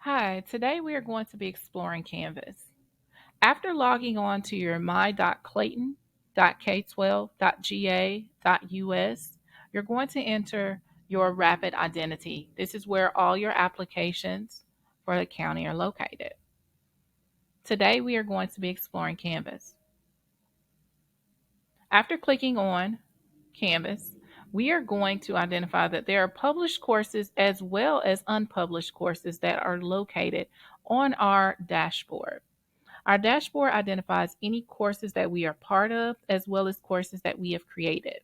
Hi, today we are going to be exploring Canvas. After logging on to your my.clayton.k12.ga.us, you're going to enter your Rapid Identity. This is where all your applications for the county are located. Today we are going to be exploring Canvas. After clicking on Canvas, we are going to identify that there are published courses as well as unpublished courses that are located on our dashboard. Our dashboard identifies any courses that we are part of as well as courses that we have created.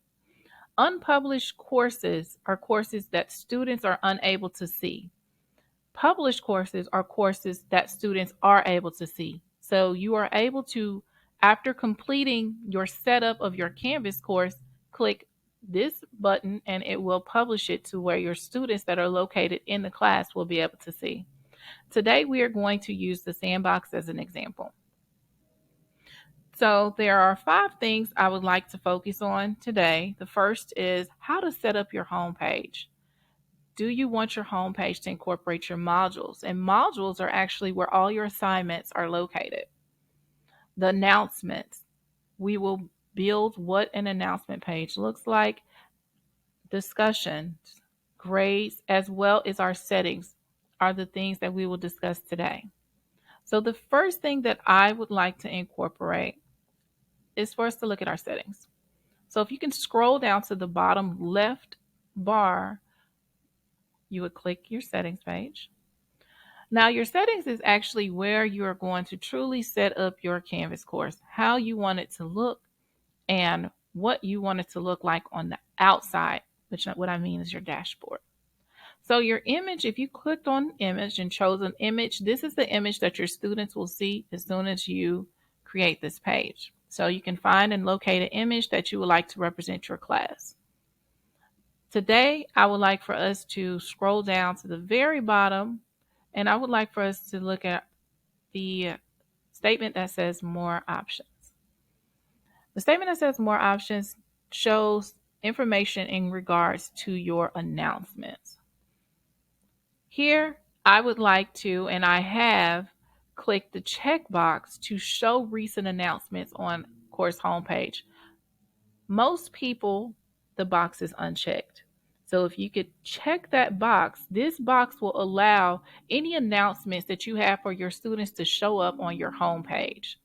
Unpublished courses are courses that students are unable to see. Published courses are courses that students are able to see. So you are able to, after completing your setup of your Canvas course, click this button and it will publish it to where your students that are located in the class will be able to see. Today we are going to use the sandbox as an example. So there are 5 things I would like to focus on today. The first is how to set up your homepage. Do you want your homepage to incorporate your modules? And modules are actually where all your assignments are located. The announcements. We will build what an announcement page looks like, discussions, grades, as well as our settings are the things that we will discuss today. So the first thing that I would like to incorporate is for us to look at our settings. So if you can scroll down to the bottom left bar, you would click your settings page. Now your settings is actually where you are going to truly set up your Canvas course, how you want it to look and what you want it to look like on the outside, which what I mean is your dashboard. So your image, if you clicked on image and chose an image, this is the image that your students will see as soon as you create this page. So you can find and locate an image that you would like to represent your class. Today, I would like for us to scroll down to the very bottom, and I would like for us to look at the statement that says more options. The statement that says more options shows information in regards to your announcements. Here, I would like to, and I have clicked the checkbox to show recent announcements on course homepage. Most people, the box is unchecked. So if you could check that box, this box will allow any announcements that you have for your students to show up on your homepage.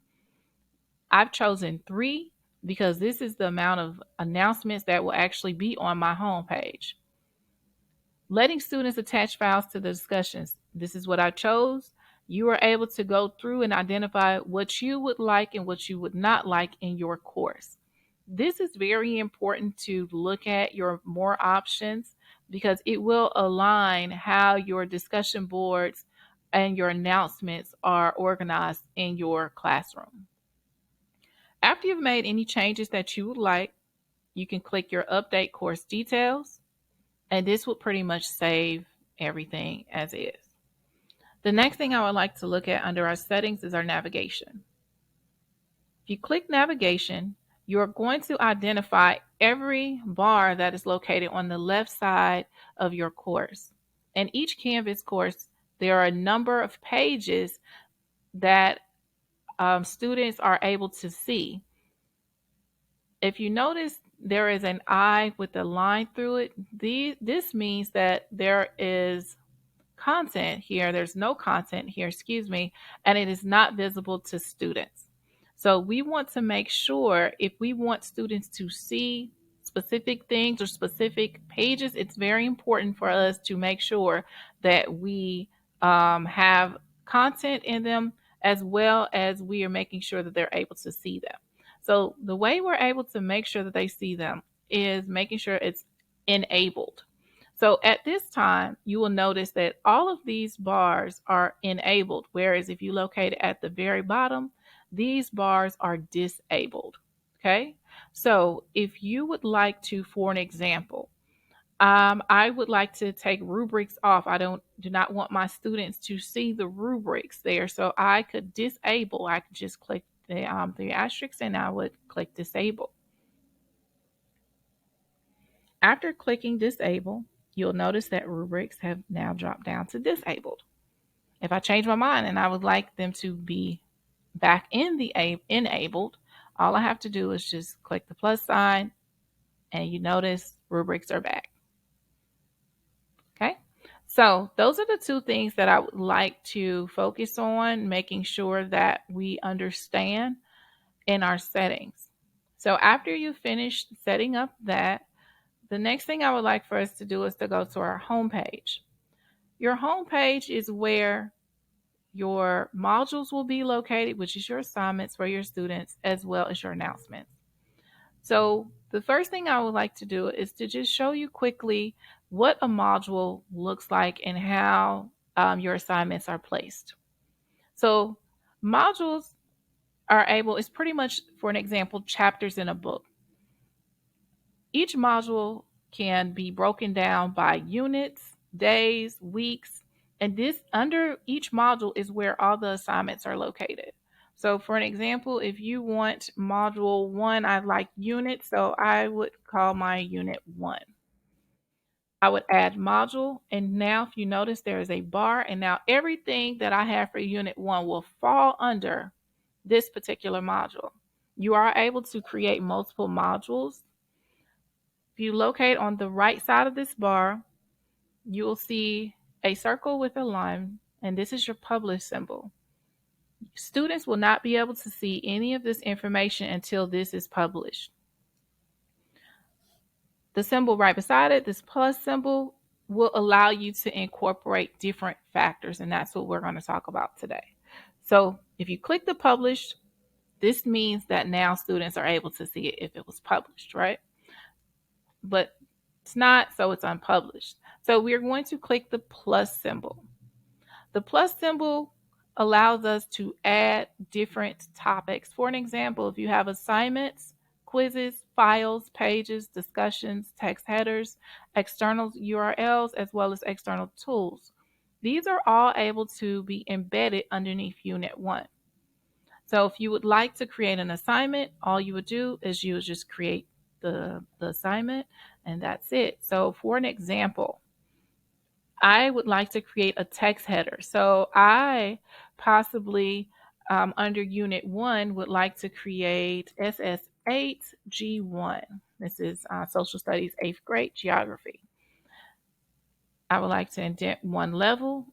I've chosen 3 because this is the amount of announcements that will actually be on my homepage. Letting students attach files to the discussions. This is what I chose. You are able to go through and identify what you would like and what you would not like in your course. This is very important to look at your more options because it will align how your discussion boards and your announcements are organized in your classroom. After you've made any changes that you would like, you can click your update course details, and this will pretty much save everything as is. The next thing I would like to look at under our settings is our navigation. If you click navigation, you're going to identify every bar that is located on the left side of your course. In each Canvas course, there are a number of pages that students are able to see. If you notice, there is an eye with a line through it. This means that there is content here. There's no content here, excuse me, and it is not visible to students. So we want to make sure if we want students to see specific things or specific pages, it's very important for us to make sure that we have content in them as well as we are making sure that they're able to see them. So the way we're able to make sure that they see them is making sure it's enabled. So at this time, you will notice that all of these bars are enabled, whereas if you locate it at the very bottom, these bars are disabled. Okay, so if you would like to, for an example, I would like to take rubrics off. Do not want my students to see the rubrics there, so I could disable. I could just click the asterisk, and I would click disable. After clicking disable, you'll notice that rubrics have now dropped down to disabled. If I change my mind and I would like them to be back in the enabled, all I have to do is just click the plus sign, and you notice rubrics are back. Okay. So those are the two things that I would like to focus on, making sure that we understand in our settings. So after you finish setting up that, the next thing I would like for us to do is to go to our home page. Your home page is where your modules will be located, which is your assignments for your students, as well as your announcements. So the first thing I would like to do is to just show you quickly what a module looks like and how your assignments are placed. So modules it's pretty much, for an example, chapters in a book. Each module can be broken down by units, days, weeks, and this under each module is where all the assignments are located. So for an example, if you want module 1, I like units, so I would call my unit 1. I would add module, and now if you notice there is a bar, and now everything that I have for unit 1 will fall under this particular module. You are able to create multiple modules. If you locate on the right side of this bar, you will see a circle with a line, and this is your publish symbol. Students will not be able to see any of this information until this is published. The symbol right beside it, this plus symbol, will allow you to incorporate different factors, and that's what we're going to talk about today. So if you click the publish, this means that now students are able to see it if it was published, right? But it's not, so it's unpublished. So we're going to click the plus symbol. The plus symbol allows us to add different topics. For an example, if you have assignments, quizzes, files, pages, discussions, text headers, external URLs, as well as external tools, these are all able to be embedded underneath Unit 1. So if you would like to create an assignment, all you would do is you would just create the assignment, and that's it. So for an example, I would like to create a text header. So I possibly, under Unit 1, would like to create SS8G1. This is Social Studies 8th grade Geography. I would like to indent one level.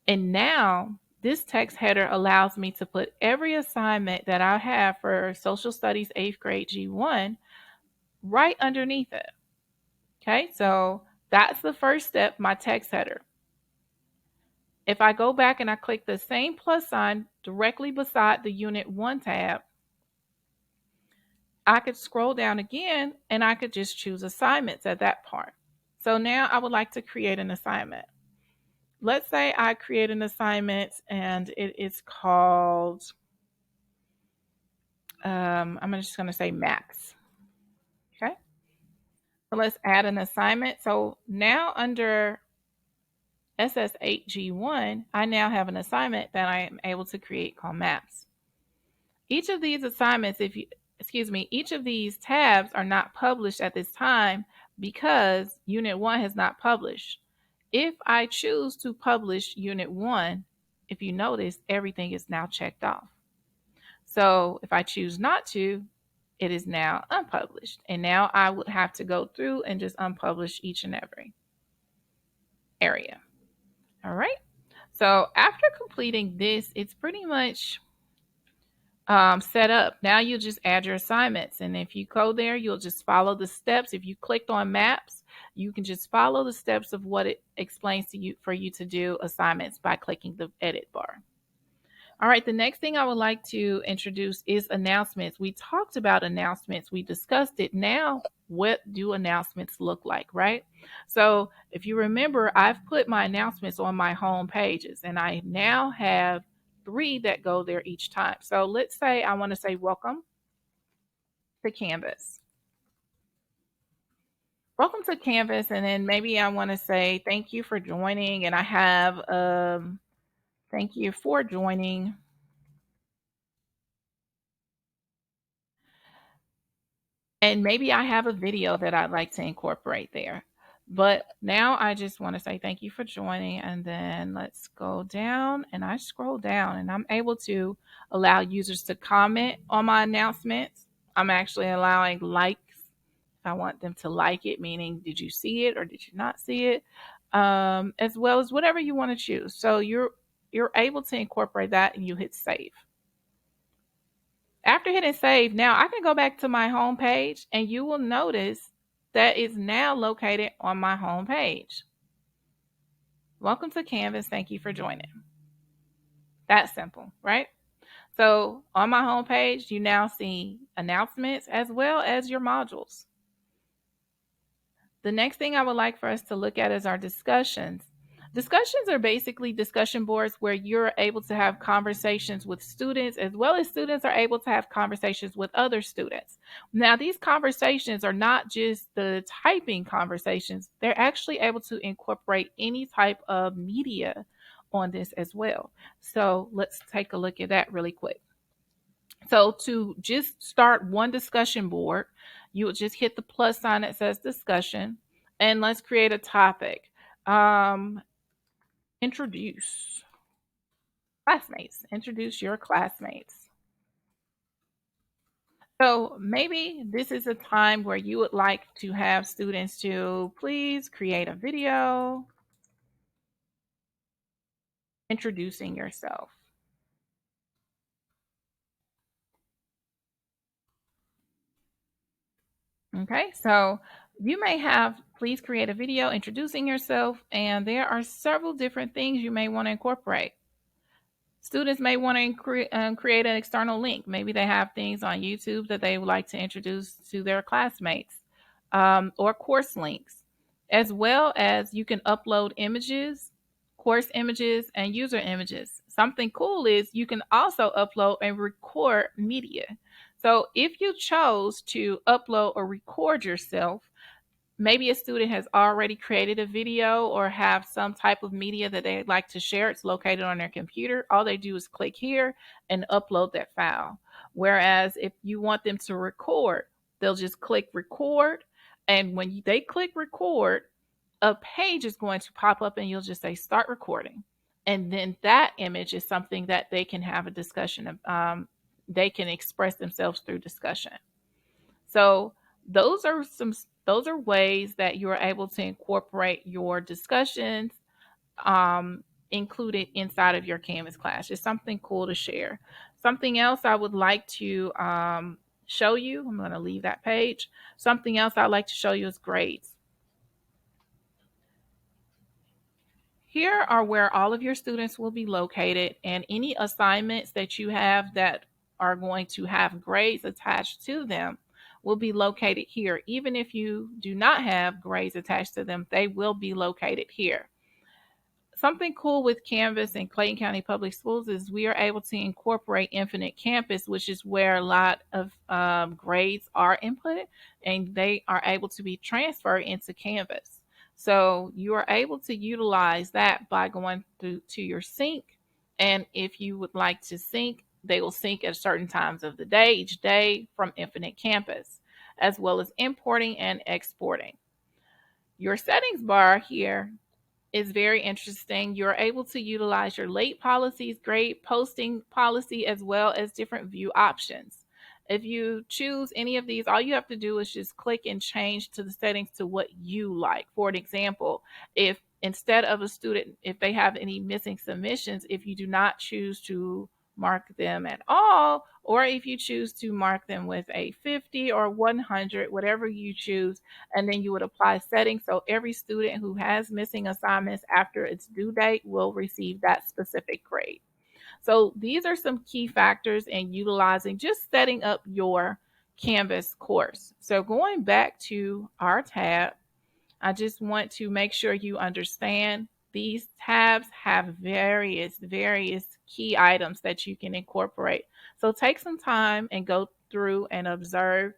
And now this text header allows me to put every assignment that I have for Social Studies 8th grade G1 right underneath it. Okay, so that's the first step, my text header. If I go back and I click the same plus sign directly beside the Unit 1 tab, I could scroll down again and I could just choose assignments at that part. So now I would like to create an assignment. Let's say I create an assignment and it is called, I'm just going to say maps. Okay. So let's add an assignment. So now under SS8G1, I now have an assignment that I am able to create called maps. Each of these assignments, each of these tabs are not published at this time because Unit 1 has not published. If I choose to publish Unit 1, if you notice, everything is now checked off. So if I choose not to, it is now unpublished. And now I would have to go through and just unpublish each and every area. All right. So after completing this, it's pretty much set up. Now you just add your assignments. And if you go there, you'll just follow the steps. If you clicked on maps, you can just follow the steps of what it explains to you for you to do assignments by clicking the edit bar. All right, the next thing I would like to introduce is announcements. We talked about announcements. We discussed it. Now, what do announcements look like, right? So if you remember, I've put my announcements on my home pages, and I now have 3 that go there each time. So let's say I want to say welcome to Canvas. Welcome to Canvas, and then maybe I want to say thank you for joining, and I have thank you for joining. And maybe I have a video that I'd like to incorporate there. But now I just want to say thank you for joining. And then let's go down. And I scroll down and I'm able to allow users to comment on my announcements. I'm actually allowing likes if I want them to like it, meaning did you see it or did you not see it? As well as whatever you want to choose. So you're able to incorporate that and you hit save. After hitting save, now I can go back to my home page and you will notice that it's now located on my home page. Welcome to Canvas. Thank you for joining. That's simple, right? So on my home page, you now see announcements as well as your modules. The next thing I would like for us to look at is our discussions. Discussions are basically discussion boards where you're able to have conversations with students as well as students are able to have conversations with other students. Now, these conversations are not just the typing conversations, they're actually able to incorporate any type of media on this as well. So let's take a look at that really quick. So to just start one discussion board, you would just hit the plus sign that says discussion, and let's create a topic. Um, introduce classmates. Introduce your classmates. So maybe this is a time where you would like to have students to please create a video introducing yourself. Okay, so you may have please create a video introducing yourself, and there are several different things you may want to incorporate. Students may want to create an external link. Maybe they have things on YouTube that they would like to introduce to their classmates, or course links, as well as you can upload images, course images, and user images. Something cool is you can also upload and record media. So if you chose to upload or record yourself, maybe a student has already created a video or have some type of media that they'd like to share. It's located on their computer. All they do is click here and upload that file. Whereas if you want them to record, they'll just click record. And when they click record, a page is going to pop up and you'll just say start recording. And then that image is something that they can have a discussion of. They can express themselves through discussion. So those are ways that you're able to incorporate your discussions um, included inside of your Canvas class. It's something cool to share. Something else I would like to show you. I'm going to leave that page. Something else I'd like to show you is grades. Here are where all of your students will be located, and any assignments that you have that are going to have grades attached to them will be located here. Even if you do not have grades attached to them, they will be located here. Something cool with Canvas and Clayton County Public Schools is we are able to incorporate Infinite Campus, which is where a lot of grades are inputted and they are able to be transferred into Canvas. So you are able to utilize that by going through to your sync. And if you would like to sync, they will sync at certain times of the day, each day from Infinite Campus, as well as importing and exporting. Your settings bar here is very interesting. You're able to utilize your late policies, grade posting policy, as well as different view options. If you choose any of these, all you have to do is just click and change to the settings to what you like. For an example, if instead of a student, if they have any missing submissions, if you do not choose to mark them at all, or if you choose to mark them with a 50 or 100, whatever you choose, and then you would apply settings. So every student who has missing assignments after its due date will receive that specific grade. So these are some key factors in utilizing just setting up your Canvas course. So going back to our tab, I just want to make sure you understand these tabs have various key items that you can incorporate. So take some time and go through and observe